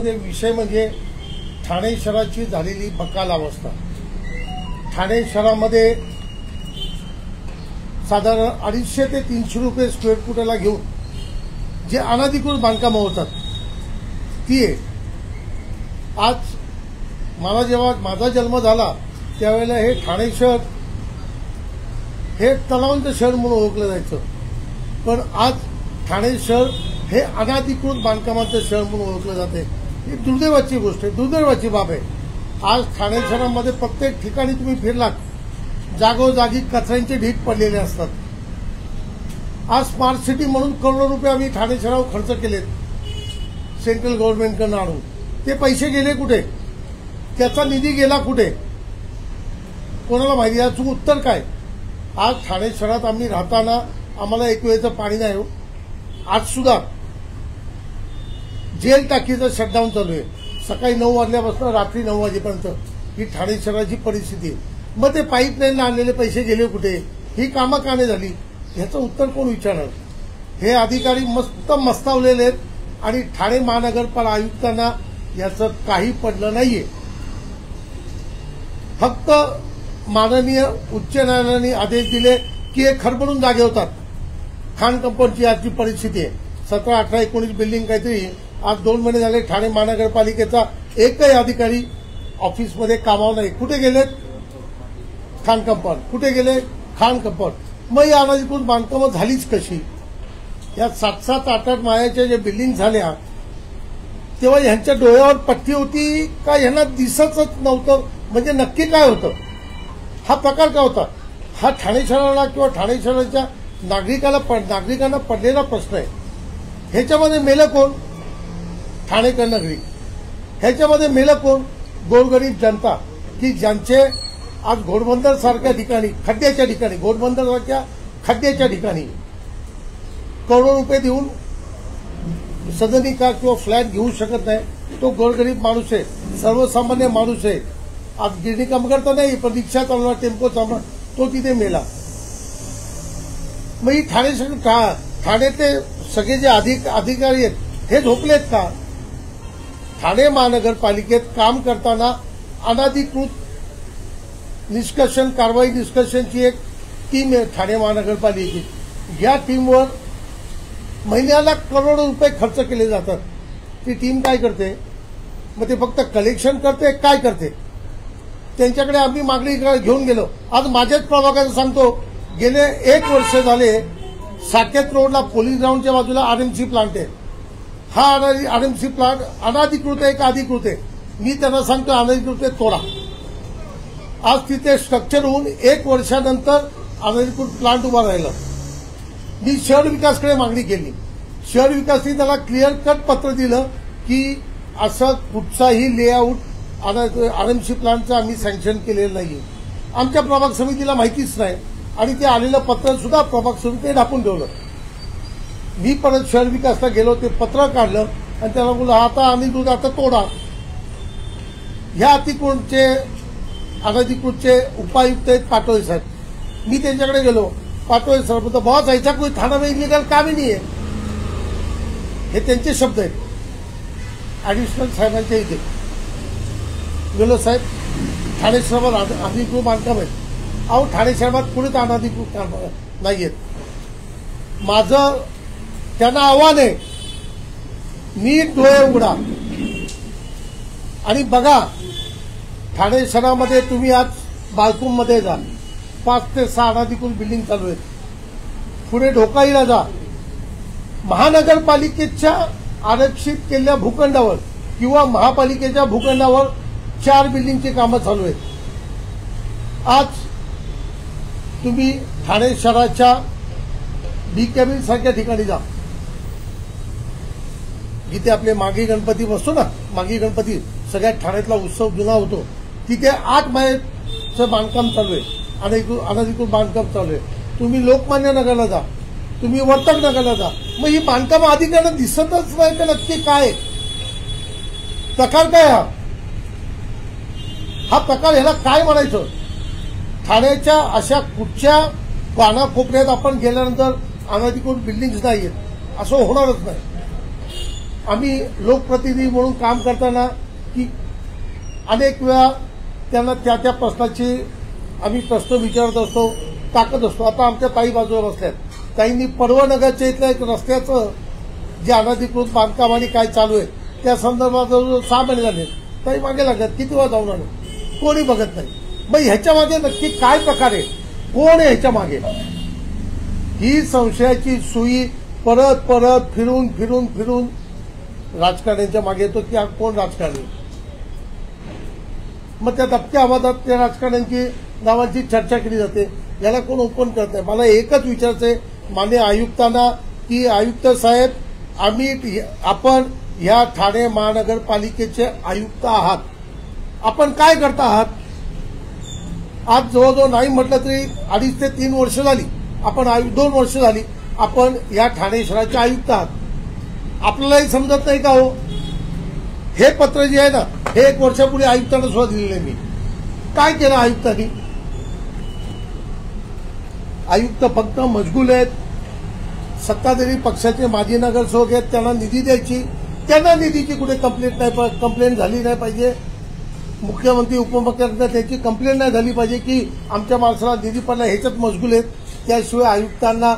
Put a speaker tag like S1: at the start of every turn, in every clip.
S1: ठाण्यामध्ये विषय म्हणजे ठाणे शहराची झालेली बकाल अवस्था। ठाणे शहरामध्ये साधारण 250 ते 300 रुपये स्क्वेअर फुटाला घेऊन जे अनधिकृत बांधकामं होतात ती आहे। आज मला जेव्हा माझा जन्म झाला त्यावेळेला हे ठाणे शहर हे तलावांचं शहर म्हणून ओळखलं जायचं, पण आज ठाणे शहर हे अनधिकृत बांधकामांचं शहर म्हणून ओळखलं जाते। ही दुर्दैवाची गोष्ट आहे, दुर्दैवाची बाब आहे। आज ठाणे शहरामध्ये प्रत्येक ठिकाणी तुम्ही फिरलात जागोजागी कचऱ्यांचे ढीग पडलेले असतात। आज स्मार्ट सिटी म्हणून करोडो रुपये आम्ही ठाणे शहरावर खर्च केलेत सेंट्रल गव्हर्नमेंटकडून आणून। ते पैसे गेले कुठे, त्याचा निधी गेला कुठे, कोणाला माहिती। याचं उत्तर काय? आज ठाणे शहरात आम्ही राहताना आम्हाला एक वेळेचं पाणी नाही हो। आज सुद्धा जेल टाकीचं शटडाऊन चालू आहे, सकाळी 9 वाजल्यापासून रात्री 9 वाजेपर्यंत ही ठाणे शहराची परिस्थिती आहे। मग ते पाईपलाईनला आणलेले पैसे गेले कुठे, ही कामं का नाही झाली, ह्याचं उत्तर कोण विचारणार? हे अधिकारी मस्त मस्तावलेले आहेत आणि ठाणे महानगरपालिका आयुक्तांना याचं काही पडलं नाहीये। फक्त माननीय उच्च न्यायालयाने आदेश दिले की हे खरबडून जागे होतात। खान कंपाऊंडची आजची परिस्थिती आहे, 17, 18, 19 बिल्डिंग काहीतरी। आज 2 महिने झाले ठाणे महानगरपालिकेचा एकही अधिकारी ऑफिसमध्ये कामावर नाही। कुठे गेलेत? खान कंपाऊंड। कुठे गेले? खान कंपाऊंड। मग या अनधिकृत बांधकामं झालीच कशी? या 7-7, 8-8 माळ्याच्या ज्या बिल्डिंग झाल्या तेव्हा ह्यांच्या डोळ्यावर पट्टी होती का ह्यांना दिसतच नव्हतं? म्हणजे नक्की काय होतं? हा प्रकार काय होता? हा ठाणे शहराला किंवा ठाणे शहराच्या नागरिकांना पडलेला प्रश्न आहे। ह्याच्यामध्ये मेलं कोण? ठाणेकर नगरी। ह्याच्यामध्ये मेलं कोण? गोरगरीब जनता, की ज्यांचे आज घोडबंदर सारख्या ठिकाणी, खड्ड्याच्या ठिकाणी, घोडबंदर सारख्या खड्ड्याच्या ठिकाणी करोडो रुपये देऊन सदनी कार किंवा फ्लॅट घेऊ शकत नाही। तो गोरगरीब माणूस आहे, सर्वसामान्य माणूस आहे। आज गिरणी कामगार तर नाही, पण रिक्षा चालवणार, टेम्पो चालवणार, तो तिथे मेला। मग ही ठाण्यातले सगळे जे अधिकारी आहेत हे झोपलेत का? ठाणे महानगरपालिकेत काम करताना अनधिकृत निष्कर्षण कारवाई निष्कर्षणची एक टीम आहे ठाणे महानगरपालिकेची। या टीमवर महिन्याला करोडो रुपये खर्च केले जातात। ती टीम काय करते? मग ते फक्त कलेक्शन करते, काय करते? त्यांच्याकडे आम्ही मागणी घेऊन गेलो। आज माझ्याच प्रभागाचं सांगतो, गेले 1 वर्ष झाले साकेत रोडला पोलीस ग्राउंडच्या बाजूला आरएमसी प्लांट आहे। हा आरएमसी प्लांट अनधिकृत आहे का अधिकृत आहे? मी त्यांना सांगतो अनधिकृत आहे, तोडा। आज तिथे स्ट्रक्चर होऊन 1 वर्षानंतर अनधिकृत प्लांट उभा राहिला। मी शहर विकासकडे मागणी केली, शहर विकासने त्याला क्लिअर कट पत्र दिलं की असं कुठचाही लेआउट आरएमसी प्लांटचं आम्ही सँक्शन केलेलं नाहीये। आमच्या प्रभाग समितीला माहितीच नाही आणि ते आलेलं पत्र सुद्धा प्रभाग समितीने ढापून ठेवलं। मी परत शहर विकासला गेलो, ते पत्र काढलं आणि त्याला बोललं आता आम्ही दूध आता तोडा। ह्या अनधिकृतचे उपायुक्त आहेत पाटोळे साहेब। मी त्यांच्याकडे गेलो, पाटोळे सर बोलतो बहुत ऐसा कोई थाना में इलीगल काम ही नहीं है, हे त्यांचे शब्द आहेत। ऍडिशनल साहेबांच्या इथे गेलो, साहेब ठाणे शहरात अनधिकृत बांधकाम आहे। अहो ठाणे शहरात पुढे तर अनधिकृत काम नाही आहेत। माझं त्यांना आव्हान आहे, नीट डोळे उघडा आणि बघा। ठाणे शहरामध्ये तुम्ही आज बालकुममध्ये जा, 5 ते 6 अनधिकृत बिल्डिंग चालू आहेत। पुढे ढोकाईला जा, महानगरपालिकेच्या आरक्षित केलेल्या भूखंडावर किंवा महापालिकेच्या भूखंडावर 4 बिल्डिंगची कामं चालू आहेत। आज तुम्ही ठाणे शहराच्या बी कॅबिन सारख्या ठिकाणी जा, जिथे आपले मागी गणपती बसतो ना, मागी गणपती सगळ्यात ठाण्यातला उत्सव जुना होतो, तिथे 8 माळ्याचं बांधकाम चालू आहे, अनधिकृत बांधकाम चालू आहे। तुम्ही लोकमान्य नगरला जा, तुम्ही वर्तक नगरला जा, मग ही बांधकाम अधिकाऱ्यांना दिसतच नाही का नक्की काय प्रकार काय? हा प्रकार, ह्याला काय म्हणायचं? ठाण्याच्या अशा कुठच्या कानाकोपऱ्यात आपण गेल्यानंतर अनधिकृत बिल्डिंग्स नाहीयेत असं होणारच नाही। आम्ही लोकप्रतिनिधी म्हणून काम करताना की अनेक वेळा त्यांना त्या त्या प्रश्नाची आम्ही प्रश्न विचारत असतो, टाकत असतो. आता आमच्या ताई बाजूला बसल्यात, ताईंनी पर्वनगरच्या इथल्या एक रस्त्याचं जे अनधिकृत बांधकाम आणि काय चालू आहे त्या संदर्भात 6 महिने झाले. ताई मागे लागत, किती वेळा जाऊन आलो, कोणी बघत नाही. मग ह्याच्या मागे नक्की काय प्रकार आहे, कोण आहे ह्याच्या मागे? ही संशयाची सुई परत परत फिरून फिरून फिरून राजकारण्यांच्या मागे येतो की कोण राजकारणी. मग त्या दबक्या आवाजात त्या राजकारण्यांची नावांची चर्चा केली जाते. याला कोण ओपन करत नाही. मला एकच विचारायचंय माननीय आयुक्तांना की आयुक्त साहेब, आपण या ठाणे महानगरपालिकेचे आयुक्त आहात, आपण काय करता आहात? आज जवळजवळ नाही म्हटलं तरी 2.5 ते 3 वर्ष झाली, आपण 2 वर्ष झाली आपण या ठाणे शहराचे आयुक्त आहात. आपल्यालाही समजत नाही का हो? हे पत्र जे आहे ना, हे 1 वर्षापूर्वी आयुक्तांना सुद्धा दिलेलं आहे मी. काय केलं आयुक्तांनी? आयुक्त फक्त मशगूल आहेत. सत्ताधारी पक्षाचे माजी नगरसेवक आहेत, त्यांना निधी द्यायची, त्यांना निधीची कुठे कंप्लेंट झाली नाही पाहिजे. मुख्यमंत्री उपमुख्यमंत्री त्याची कंप्लेंट नाही झाली पाहिजे की आमच्या माणसाला निधी पडला, ह्याच्यात मशगूल आहेत. त्याशिवाय आयुक्तांना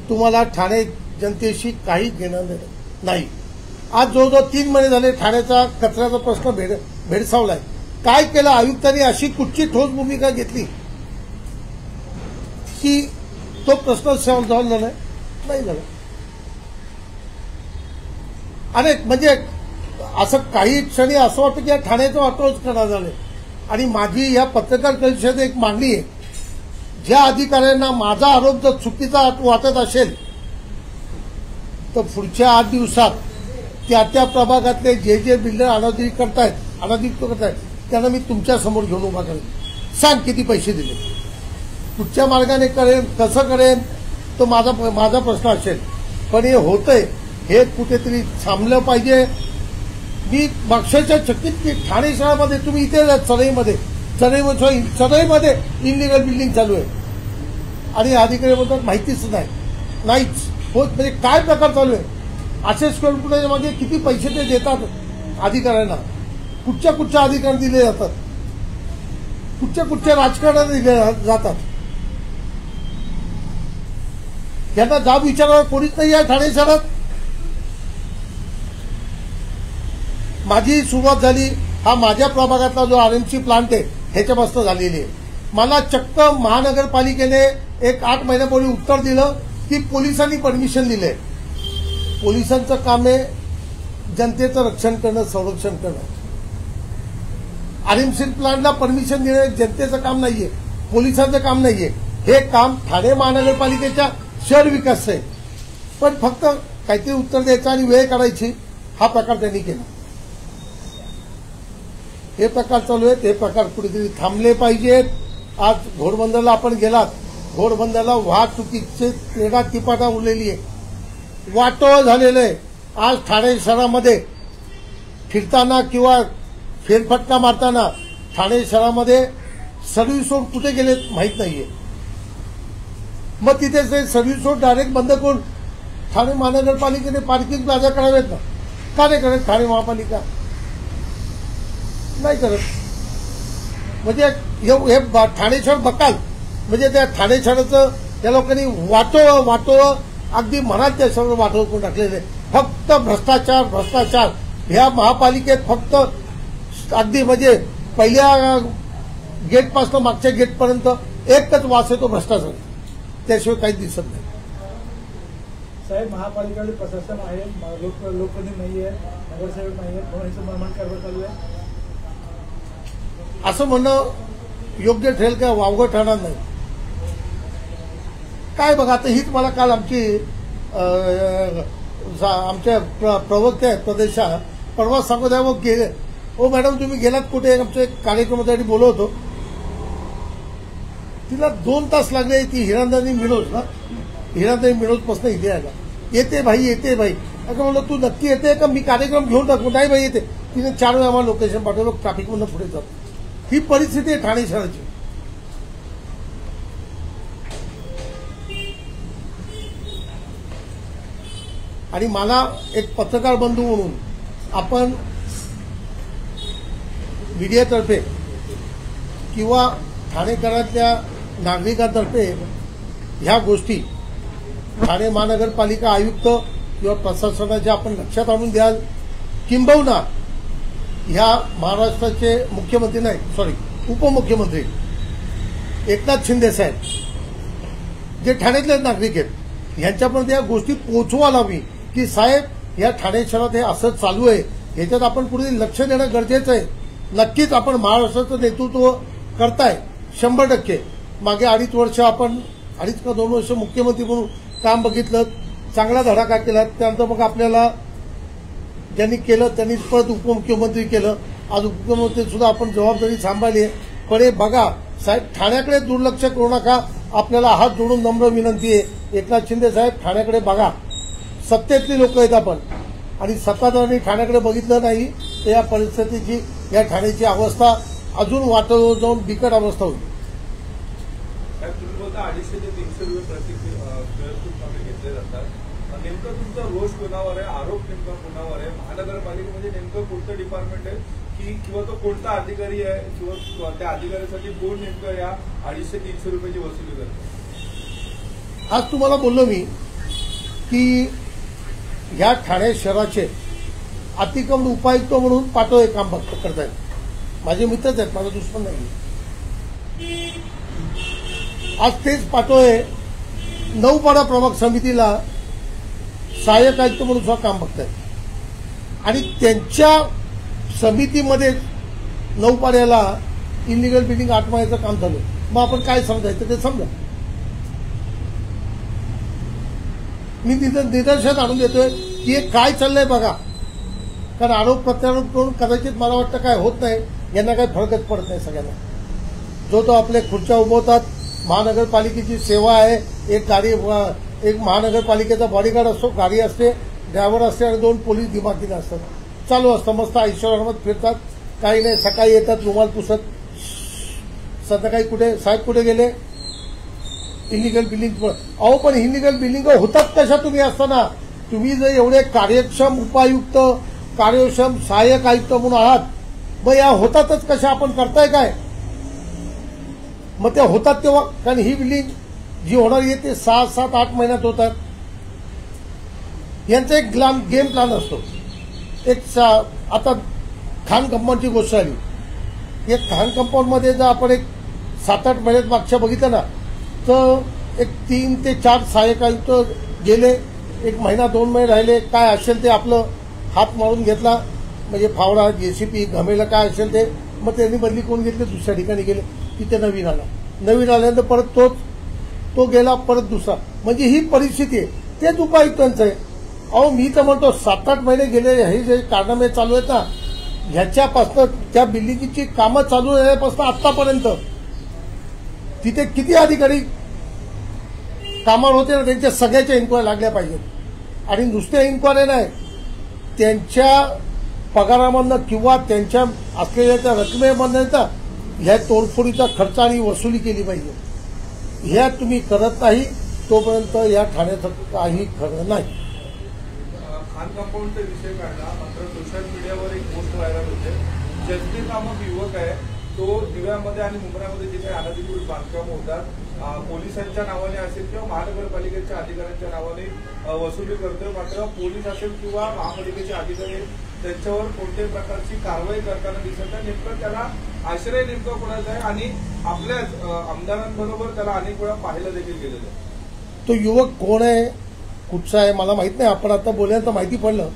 S1: तुम्हाला ठाणे जनतेशी काही घेणं नाही. आज जवळजवळ 3 महिने झाले ठाण्याचा कचऱ्याचा प्रश्न भेडसावलाय. काय केलं आयुक्तांनी? अशी कुठची ठोस भूमिका घेतली की तो प्रश्न सॉल्व्ह झाला नाही झाला. अनेक म्हणजे असं काही क्षणी असं वाटतं की या ठाण्याचं वाटोळच करण्यात झालंय. आणि माझी या पत्रकार परिषदेत एक मागणी आहे, ज्या अधिकाऱ्यांना माझा आरोप जर चुकीचा वाटत असेल तर पुढच्या 8 दिवसात त्या प्रभागातले जे बिल्डर अनाधिकृत करतायत त्यांना मी तुमच्या समोर घेऊन उभा करेन. सांग किती पैसे दिले, कुठच्या मार्गाने करेन, कसं करेन, तो माझा प्रश्न असेल. पण हे होतंय, हे कुठेतरी थांबलं पाहिजे. मी मागच्या चकित की ठाणे शहरामध्ये तुम्ही इथे चढईमध्ये इलिगल बिल्डिंग चालू आहे आणि अधिकारी बोलतात माहितीच नाहीच होत. म्हणजे काय प्रकार चालू आहे? असे स्क्वेअर फुटाच्या मागे किती पैसे ते देतात अधिकाऱ्यांना, कुठच्या अधिकारी दिले जातात, कुठच्या राजकारणाला दिले जातात. यांना जाब विचारायला कोणीच नाही आहे ठाणे शहरात. माझी सुरुवात झाली, हा माझ्या प्रभागातला जो आरएमसी प्लांट आहे ह्याच्यापासून झालेली आहे. मला चक्क महानगरपालिकेने एक 8 महिन्यापूर्वी उत्तर दिलं की पोलिसांनी परमिशन दिले. पोलिसांचं काम आहे जनतेचं रक्षण करणं, संरक्षण करणं. आरएमसी प्लांटला परमिशन देणं जनतेचं काम नाहीये, पोलिसांचं काम नाहीये. हे काम ठाणे महानगरपालिकेच्या शहर विकास आहे. पण फक्त काहीतरी उत्तर द्यायचं आणि वेळ काढायची, हा प्रकार त्यांनी केला. हे प्रकार चालू आहेत. हे प्रकार कुठेतरी थांबले पाहिजेत. आज घोडबंदरला आपण गेलात, घोडबंदरला वाहतुकीचे क्रीडा तिपाटा उरलेली आहे, वाटोळ झालेलं आहे. आज ठाणे शहरामध्ये फिरताना किंवा फेरफटका मारताना ठाणे शहरामध्ये सर्व्हिस रोड कुठे गेले माहीत नाहीये. मग तिथे सर्व्हिस रोड डायरेक्ट बंद करून ठाणे महानगरपालिकेने पार्किंग प्लाझा करावेत ना? का नाही करत ठाणे महापालिका? नाही करत. म्हणजे हे ठाणे शहर बकाल, म्हणजे त्या ठाणे शहराचं त्या लोकांनी वाटोळं अगदी मनात त्या शहर वाटोळ करून टाकलेले. फक्त भ्रष्टाचार. ह्या महापालिकेत फक्त अगदी म्हणजे पहिल्या गेटपासून मागच्या गेटपर्यंत एकच वास येतो भ्रष्टाचार, त्याशिवाय काहीच दिसत नाही.
S2: साहेब, महापालिकेमध्ये प्रशासन आहे, लोकप्रतिनिधी नाहीये, नगरसेवक नाहीये, कोणाचं निर्माण कारभार चालू आहे
S1: असं म्हणणं योग्य ठरेल का? वावगं ठरणार नाही. काय बघा, आता हीच मला काल आमच्या प्रवक्ते आहेत प्रदेशा परवा सांगत आहे, मग गेले हो मॅडम तुम्ही गेलात कुठे? आमच्या कार्यक्रमासाठी बोलवतो. तिला 2 तास लागले. ती हिरांदानी मिनोज पासून इथे आला. येते भाई. अगं म्हणलं तू नक्की येते का? मी कार्यक्रम घेऊन टाकू. नाही भाई येते. तिने 4 वेळा आम्हाला लोकेशन पाठवलं, ट्रॅफिकमधून पुढे जातो. ही परिस्थिती आहे ठाणे शहराची. आणि मला एक पत्रकार बंधू म्हणून आपण मीडियातर्फे किंवा ठाणेकरातल्या नागरिकांतर्फे ह्या गोष्टी ठाणे महानगरपालिका आयुक्त किंवा प्रशासनाच्या आपण लक्षात आणून द्याल, किंबहुना ह्या महाराष्ट्राचे मुख्यमंत्री नाही सॉरी उपमुख्यमंत्री एकनाथ शिंदे साहेब जे ठाण्यातले नागरिक आहेत यांच्यापर्यंत या गोष्टी पोहोचवा लावी की साहेब या ठाणे शहरात हे असं चालू आहे, ह्याच्यात आपण पुढे लक्ष देणं गरजेचं आहे. नक्कीच आपण महाराष्ट्राचं नेतृत्व करताय 100%. मागे 2.5 वर्ष आपण 2.5 का 2 वर्ष मुख्यमंत्री म्हणून काम बघितलं, चांगला धडाका केला. त्यानंतर मग आपल्याला ज्यांनी केलं त्यांनी परत उपमुख्यमंत्री केलं. आज उपमुख्यमंत्री सुद्धा आपण जबाबदारी सांभाळली आहे. पण हे बघा साहेब, ठाण्याकडे दुर्लक्ष करू नका. आपल्याला हात जोडून नम्र विनंती आहे, एकनाथ शिंदे साहेब ठाण्याकडे बघा. सत्तेतली लोक आहेत आपण, आणि सत्ताधाऱ्यांनी ठाण्याकडे बघितलं नाही तर या परिस्थितीची, या ठाण्याची अवस्था अजून वाटवर जाऊन बिकट अवस्था होईल.
S3: तुम्ही बोलता 250 ते 300 रुपये प्रति स्क्वेअर फूट घेतले जातात. नेमकं तुमचा रोष कोणावर आहे, आरोप नेमका कोणावर आहे? महानगरपालिकेमध्ये नेमकं कोणतं डिपार्टमेंट आहे की किंवा तो कोणता अधिकारी आहे किंवा त्या अधिकाऱ्यासाठी कोण नेमकं या 250-300 रुपयाची वसुली करतो?
S1: आज तुम्हाला बोललो मी की या ठाणे शहराचे अतिक्रमण उपायुक्त म्हणून पाटोळे काम करतायत. माझे मित्रच आहेत, माझा दुश्मन नाही. आज तेच पाटोळे 9 पाडा प्रभाग समितीला सहाय्यक आयुक्त म्हणून सुद्धा काम बघतायत, आणि त्यांच्या समितीमध्ये 9 पाड्याला इलिगल बिल्डिंग आटवायचं काम चालू. मग आपण काय समजायचं ते समजा. मी निदर्शनात आणून देतोय की हे काय चाललंय बघा. कारण आरोप प्रत्यारोप करून कदाचित मला वाटतं काय होत नाही, यांना काही फरकच पडत नाही सगळ्यांना. जो तो आपल्या खुर्च्या उभवतात. महानगरपालिकेची सेवा आहे. एक महानगरपालिकेचा बॉडीगार्ड असतो, गाडी असते, ड्रायव्हर असते आणि 2 पोलीस दिमाखीने असतात. चालू असतं, मस्त ऐश्वर्यात फिरतात. काही नाही, सकाळी येतात रुमाल पुसत, संध्याकाळी कुठे साहेब कुठे गेले, इलिगल बिल्डिंग. अहो पण इलिगल बिल्डिंग होतात कशा तुम्ही असताना? तुम्ही जर एवढे कार्यक्षम उपायुक्त, कार्यक्षम सहाय्यक आयुक्त म्हणून आहात, मग या होतातच कशा? आपण करताय काय? मग त्या होतात तेव्हा, कारण ही बिल्डिंग जी होणार आहे ते 6-7-8 महिन्यात होतात. यांचा एक गेम प्लॅन असतो. आता खान कंपाऊंडची गोष्ट आली. या खान कंपाऊंडमध्ये जर आपण एक 7-8 महिन्यात मागच्या बघितलं ना, तर एक 3 ते 4 सहाय्यक आयुक्त गेले. 1 महिना 2 महिने राहिले, काय असेल ते आपलं हात मारून घेतला, म्हणजे फावडा, जेसीपी, घमेला काय असेल ते. मग त्यांनी बदली करून घेतले, दुसऱ्या ठिकाणी गेले. तिथे नवीन आला. नवीन आल्यानंतर परत तो गेला, परत दुसरा. म्हणजे ही परिस्थिती आहे. तेच उपायुक्तांचं आहे. अहो मी तर म्हणतो 7-8 महिने गेले, हे जे कारनामे चालू आहेत ना, ह्याच्यापासून त्या बिल्डिंगची कामं चालू झाल्यापासून आतापर्यंत तिथे किती अधिकारी कामावर होते ना, त्यांच्या सगळ्याच्या इन्क्वायरी लागल्या पाहिजेत. आणि नुसत्या इन्क्वायरी नाही, त्यांच्या पगारामधनं किंवा त्यांच्या असलेल्या त्या रकमेमधनं ह्या तोडफोडीचा खर्च आणि वसुली केली पाहिजे. ह्या तुम्ही करत नाही तोपर्यंत या ठाण्याचं काही खरं नाही.
S3: खान कंपाऊंडचा विषय काढला, मात्र सोशल मीडियावर एक पोस्ट व्हायरल होते. जगदीप नामक युवक आहे, तो दिव्यामध्ये आणि मुंबईमध्ये जे काही अनधिकृत बांधकाम होतात, पोलिसांच्या नावाने असेल किंवा महानगरपालिकेच्या अधिकाऱ्यांच्या नावाने वसुली करतोय. मात्र पोलीस असेल किंवा महापालिकेचे अधिकारी त्यांच्यावर कोणत्याही प्रकारची कारवाई करताना दिसत नाही. नेमकं त्याला आश्रय नेमकं कोणाचा आहे आणि आपल्याच आमदारांबरोबर त्याला अनेक वेळा पाहायला देखील गेलेलं आहे.
S1: तो युवक कोण आहे, कुठचा आहे मला माहित नाही. आपण आता बोलल्यानंतर माहिती पडलं,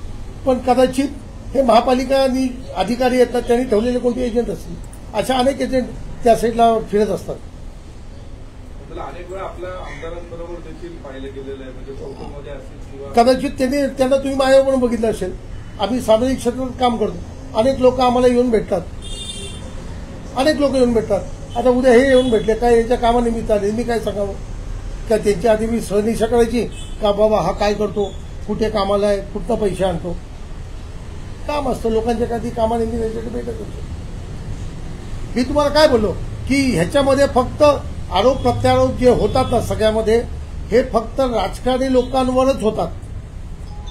S1: पण कदाचित हे महापालिका आणि अधिकारी आहेत ना, त्यांनी ठेवलेले कोणते एजंट असतील. अशा अनेक एजंट त्या साईडला फिरत असतात.
S3: अनेक वेळा आपल्या आमदारांबरोबर देखील पाहिलं गेलेलं आहे, म्हणजे फोटोमध्ये असेल किंवा
S1: कदाचित त्यांना तुम्ही माझ्यावर पण बघितलं असेल. आम्ही सामाजिक क्षेत्रात काम करतो. अनेक लोक आम्हाला येऊन भेटतात. आता उद्या हे येऊन भेटले, काय यांच्या कामानिमित्त आले. मी काय सांगावं का? त्यांच्या आधी मी सहनिशा करायची का बाबा हा काय करतो, कुठे कामाला आहे, कुठं पैसे आणतो. काम असतं लोकांच्या कधी कामानिमित्त भेटत असतो. मी तुम्हाला काय बोललो की ह्याच्यामध्ये फक्त आरोप प्रत्यारोप जे होतात ना सगळ्यामध्ये, हे फक्त राजकारणी लोकांवरच होतात.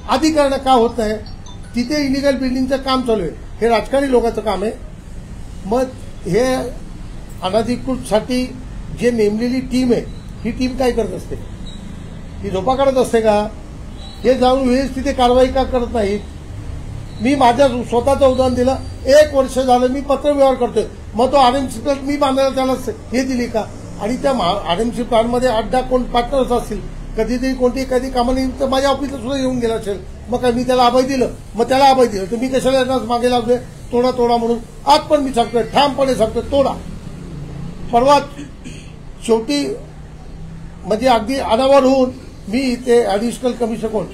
S1: अधिकरण का होत नाही? तिथे इलिगल बिल्डिंगचं काम चालू आहे. हे राजकारणी लोकांचं काम आहे. मग हे अनधिकृतसाठी जे नेमलेली टीम आहे, ही टीम काय करत असते? ही झोपा काढत असते का? हे जाऊन वेळेस तिथे कारवाई का करत नाहीत? मी माझ्या स्वतःचं उदाहरण दिलं. 1 वर्ष झालं मी पत्रव्यवहार करतोय. मग तो आरएमसी प्लांट मी बांधायला त्याला हे दिली का? आणि त्या आरएमसी प्लांटमध्ये 8-10 कोण पार्टनर्स असतील. कधीतरी कोणती कधी कामानिमित्त माझ्या ऑफिसला सुद्धा येऊन गेला असेल. मग काय मी त्याला अभय दिलं? मग त्याला अभय दिलं तर मी कशाला यांनाच मागे लागलोय तोडा तोडा म्हणून? आज पण मी सांगतोय, ठामपणे सांगतोय, तोडा. परवा शेवटी म्हणजे अगदी अनावर होऊन मी इथे ऍडिशनल कमिशनर कोण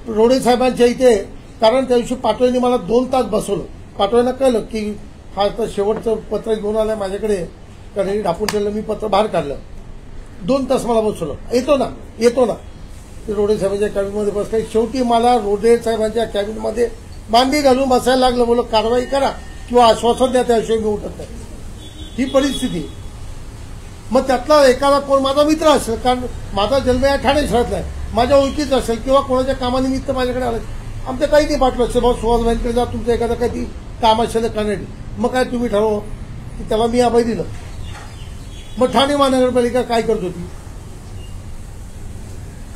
S1: रोडे साहेबांच्या इथे, कारण त्या दिवशी पाटोळेने मला 2 तास बसवलं. पाटोळेनं कळलं की हा आता शेवटचं पत्र घेऊन आलंय माझ्याकडे, कारण ढापून ठेवलं. मी पत्र बाहेर काढलं. 2 तास मला बसवलं. येतो ना ते रोडे साहेबांच्या कॅबिनमध्ये बसले. शेवटी मला रोडे साहेबांच्या कॅबिनमध्ये मांडी घालून बसायला लागलं. बोललो कारवाई करा किंवा आश्वासन द्या, त्याशिवाय मी उठत नाही. ही परिस्थिती. मग त्यातला एखादा कोण माझा मित्र असेल, कारण माझा जन्म या ठाणे शहरातला आहे, माझ्या ओळखीच असेल किंवा कोणाच्या कामानिमित्त माझ्याकडे आलं, आमचं काही नाही पाठवलं असेल, भाऊ सुहास भाईंकडे जा, तुमचं एखादं काही काम असेल कनेक्ट, मग काय तुम्ही ठरवा की त्याला मी अभय दिलं. मग ठाणे महानगरपालिका काय करत होती?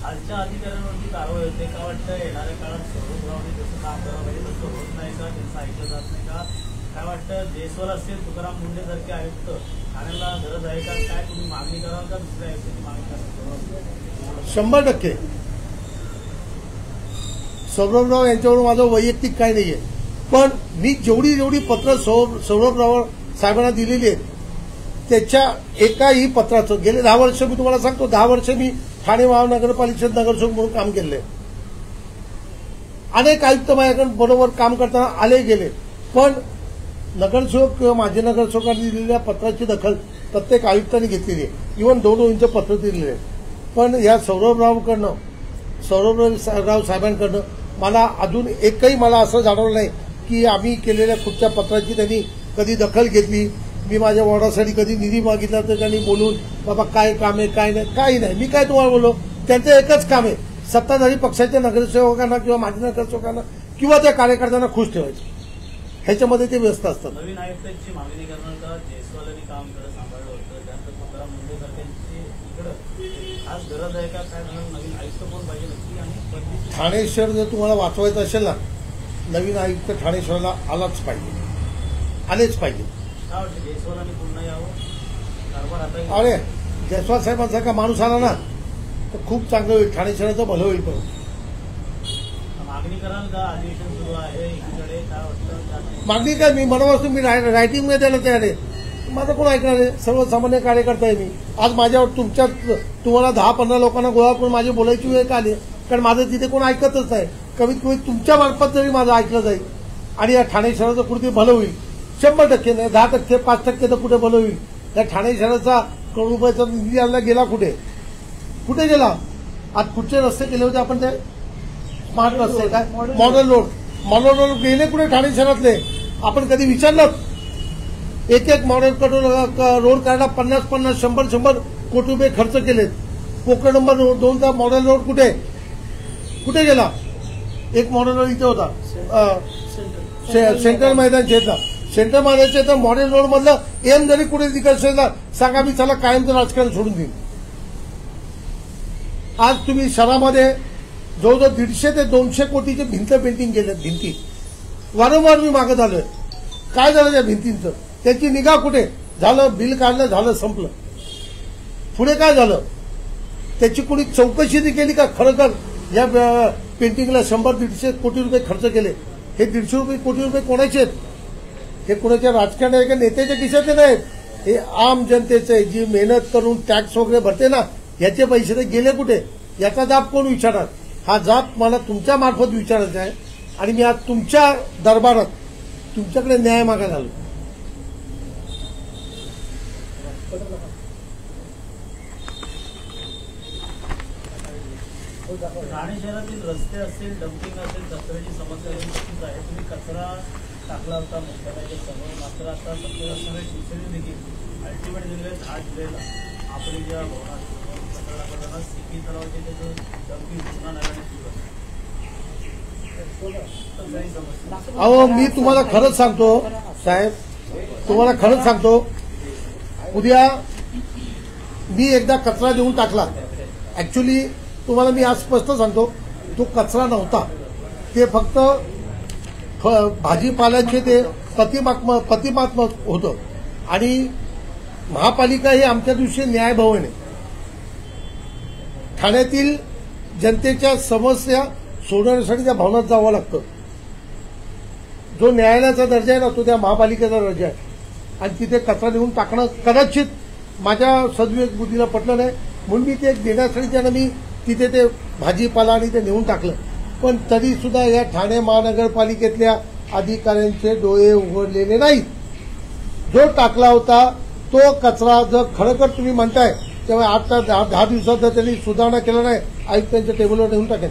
S4: खालच्या अधिकाऱ्यांवरती कारवाई होते का वाटतं? येणाऱ्या काळात स्वरूपरावांनी जसं काम करावं पाहिजे तसं होत नाही का? त्यांचं ऐकलं जात नाही का? काय वाटतं? जयस्वाल असेल, तुकाराम मुंडेसारखे आयुक्त ठाण्याला गरज आहे का? काय तुम्ही मागणी कराल का दुसऱ्या आयुक्ताची मागणी कराल?
S1: 100% सौरभराव यांच्यावर माझं वैयक्तिक काय नाहीये, पण मी जेवढी पत्र सौरभराव साहेबांना दिलेली आहेत त्याच्या एकाही पत्राचं गेले 10 वर्ष मी तुम्हाला सांगतो, 10 वर्ष मी ठाणे महानगरपालिकेत नगरसेवक म्हणून काम केलंय. अनेक आयुक्त माझ्याकडे बरोबर काम करताना आले गेले, पण नगरसेवक किंवा माजी नगरसेवकांनी दिलेल्या पत्राची दखल प्रत्येक आयुक्तांनी घेतलेली आहे. इव्हन 2 इंच पत्र दिलेले आहे. पण या सौरभराव साहेबांकडनं मला अजून एकही मला असं जाणवलं नाही की आम्ही केलेल्या कुठच्या पत्राची त्यांनी कधी दखल घेतली. मी माझ्या वॉर्डासाठी कधी निधी मागितला तर त्यांनी बोलून बाबा काय काम आहे काय नाही, काही नाही. मी काय तुम्हाला बोललो, त्यांचं एकच काम आहे, सत्ताधारी पक्षाच्या नगरसेवकांना किंवा माजी नगरसेवकांना किंवा त्या कार्यकर्त्यांना खुश ठेवायचं. ह्याच्यामध्ये ते व्यस्त असतात.
S4: नवीन आयुक्तांची मागणी करणार का? जयस्वालांनी काम करत सांभाळलं होतं, त्यानंतर तुकाराम मुंडेसारख्यांची इकडं खास गरज आहे का? काय नवीन आयुक्त कोण पाहिजे नक्की? आणि
S1: ठाणे शहर जर तुम्हाला वाचवायचं असेल ना, नवीन आयुक्त ठाणे शहराला आलेच पाहिजे.
S4: काय वाटतं जयस्वालांनी पुन्हा यावं? कारभार आता
S1: अरे जयस्वाल साहेबांसारखा माणूस आला ना तर खूप चांगलं होईल, ठाणे शहराचं भलं होईल. पण
S4: मागणी कराल का? अधिवेशन सुरू आहे एकीकडे, काय वाटतं?
S1: मागणी काय, मी मनवासून मी रायटिंग मध्ये द्यायला तयार आहे. माझं कोण ऐकणार आहे? सर्वसामान्य कार्यकर्ता आहे मी. आज माझ्यावर तुम्हाला 10-15 लोकांना गोळा करून माझी बोलायची वेळ का आली? कारण माझं तिथे कोण ऐकतच नाही. कमीत कमी तुमच्या मार्फत जरी माझं ऐकलं जाईल आणि या ठाणे शहराचं कुठे भलं होईल. 100% नाही, 10%, 5% तर कुठे भलं होईल. या ठाणे शहराचा करोड रुपयाचा निधी आणला गेला कुठे गेला? आज कुठचे रस्ते केले होते आपण? ते स्मार्ट रस्ते, काय मॉडेल रोड गेले कुठे ठाणे शहरातले? आपण कधी विचारलं? एक मॉडेल रोड काढला, 50-50, 100-100 कोटी रुपये खर्च केलेत. पोकळ नंबर 2चा मॉडेल रोड कुठे गेला? एक मॉडेल रोड इथे होता सेंट्रल मैदान क्षेत्र. सेंट्रल मैदान क्षेत्र मॉडेल रोड मधलं एम जरी कुठे तिकडे सांगा, मी त्याला कायमचं राजकारण सोडून देईन. आज तुम्ही शहरामध्ये जवळजवळ 150 ते 200 कोटीचे भिंत पेंटिंग केलेत. भिंती वारंवार मी मागत आलोय. काय झालं त्या भिंतींचं? त्याची निगा कुठे? झालं बिल काढलं, झालं संपलं. पुढे काय झालं? त्याची कोणी चौकशी केली का? खरोखर या पेंटिंगला 100-150 कोटी रुपये खर्च केले. हे 150 कोटी रुपये कोणाचे आहेत? हे कोणाच्या राजकारण आहे का नेत्याच्या खिशातले नाहीत? हे आम जनतेचे आहे, जी मेहनत करून टॅक्स वगैरे भरते ना, याचे पैसे ते गेले कुठे? याचा जाब कोण विचारणार? हा जाब मला तुमच्या मार्फत विचारायचा आहे आणि मी आज तुमच्या दरबारात तुमच्याकडे न्याय मागायला आलो.
S4: ठाणे शहरातील रस्ते असेल, डम्पिंग असेल, कचऱ्याची समस्या नक्कीच आहे. तुम्ही कचरा टाकला होता मुख्यालयाच्या समोर, मात्र आता सत्तेवर असणारे शिवसेने देखील अल्टिमेट दिले 8 जुलैला आपण ज्या भवनात कचरा टाकला सीपी तलावाचे त्याचं डम्पिंग पुन्हा नव्याने सुरू आहे.
S1: अहो मी तुम्हाला खरंच सांगतो साहेब, तुम्हाला खरंच सांगतो, उद्या मी एकदा कचरा देऊन टाकला. ऍक्च्युली तुम्हाला मी आज स्पष्ट सांगतो, तो कचरा नव्हता, ते फक्त भाजीपाल्याचे ते प्रतिमात्मक होतं. आणि महापालिका ही आमच्या दृष्टीने न्यायभवन आहे. ठाण्यातील जनतेच्या समस्या सोडवण्यासाठी त्या भवनात जावं लागतं. जो न्यायालयाचा दर्जा आहे ना, तो त्या महापालिकेचा दर्जा आहे. आणि तिथे कचरा नेऊन टाकणं कदाचित माझ्या सद्विवेक बुद्धीला पटलं नाही, म्हणून मी ते देण्यासाठी त्यानं मी तिथे ते भाजीपाला आणि ते नेऊन टाकलं. पण तरी सुद्धा या ठाणे महानगरपालिकेतल्या अधिकाऱ्यांचे डोळे उघडलेले नाहीत. जो टाकला होता तो कचरा जर खरोखर तुम्ही म्हणताय तेव्हा आता 10 दिवसात जर त्यांनी सुधारणा केलं नाही, आयुक्तांच्या टेबलवर नेऊन टाकेल.